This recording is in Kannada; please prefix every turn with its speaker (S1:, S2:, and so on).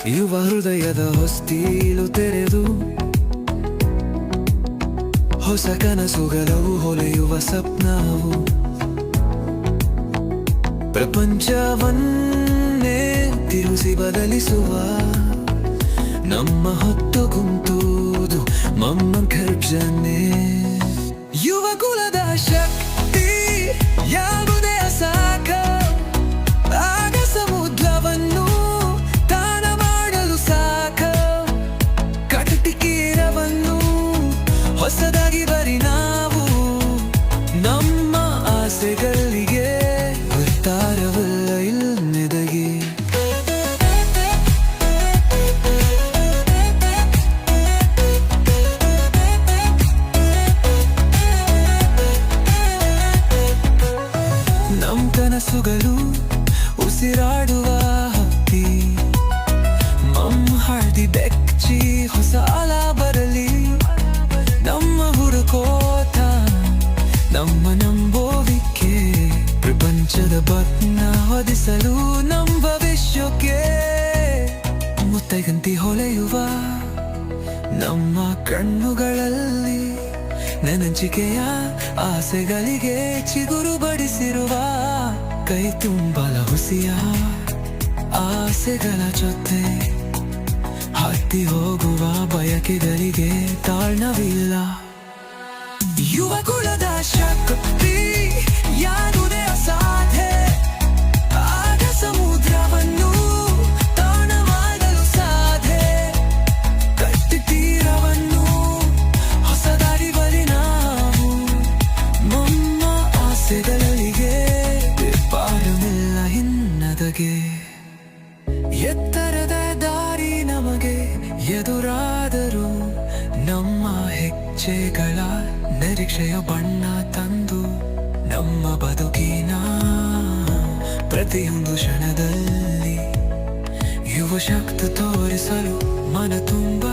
S1: ಯುವ ಹೃದಯದ ಹೊಸ್ತಿಲು ತೆರೆದು ಹೊಸ ಕನಸುಗಳವು ಹೊಲೆಯುವ ಸ್ವಪ್ನವು ಪ್ರಪಂಚವನ್ನೇ ತಿರುಸಿ ಬದಲಿಸುವ ನಮ್ಮ ಹೊತ್ತು ಗುಂತುದು ಮಮ್ಮ ಖರ್ಜನೆ ಯುವ ಕುಲದ ಶಕ್ತಿ ಯಾವುದೇ ಸಾಕ ಆಗ ಸಮುದ್ರವನ್ನು ತಾನ ಮಾಡಲು ಸಾಕ ಕಟುಟಿಕೀರವನ್ನು ಹೊಸದಾಗಿ ಬರಿ ನಾವು ನಮ್ಮ ಆಸೆಗಳಿಗೆ ಉತ್ತಾರವಿಲ್ಲ ಇಲ್ಲೆದಗಿ ನಮ್ ಕನಸುಗಳು ಉಸಿರಾಡುವ ಹಕ್ಕಿ ಮಮ್ಮ ಹಾಡಿ ಬೆಚ್ಚಿ ಹೊಸ ಅಲ ಬರಲಿ ನಮ್ಮ ಹುಡುಕೋತ ನಮ್ಮ ನಂಬೋವಿಕೆ ಪ್ರಪಂಚದ ಬತ್ನ ಹೊದಿಸಲು ನಮ್ಮ ಭವಿಷ್ಯಕ್ಕೆ ಮುತ್ತೈಗಂತಿ ಹೊಳೆಯುವ ನಮ್ಮ ಕಣ್ಣುಗಳಲ್ಲಿ ನೆನಚಿಕೆಯ ಆಸೆಗಳಿಗೆ ಚಿಗುರು ಬಡಿಸಿರುವ ಕೈ ತುಂಬಲ ಹುಸಿಯ ಆಸೆಗಳ ಜೊತೆ ಹತ್ತಿ ಹೋಗುವ ಬಯಕೆಗಳಿಗೆ ತಾಳ್ನವಿಲ್ಲ ಯುವ ಕುಲದ ಶಕ್ತಿ ಯಾವುದೇ ಅಸಾಧ್ಯ ಆಗ ಸಮುದ್ರವನ್ನು ತಾಣ ಮಾಡಲು ಸಾಧ್ಯ ಕಟ್ಟಿ ತೀರವನ್ನು ಹೊಸದಾಗಿ ಬರಿ ನಾವು ನಮ್ಮ ಆಸೆಗಳಿಗೆ ಪಾರಮಿಲ್ಲ ಹಿನ್ನದಗೆ ಎತ್ತರದ ದಾರಿ ನಮಗೆ ಎದುರಾದರೂ ನಮ್ಮ ಹೆಜ್ಜೆಗಳ ನಿರೀಕ್ಷೆಯ ಬಣ್ಣ ತಂದು ನಮ್ಮ ಬದುಕಿನ ಪ್ರತಿಯೊಂದು ಕ್ಷಣದಲ್ಲಿ ಯುವ ಶಕ್ತಿ ತೋರಿಸಲು ಮನ ತುಂಬ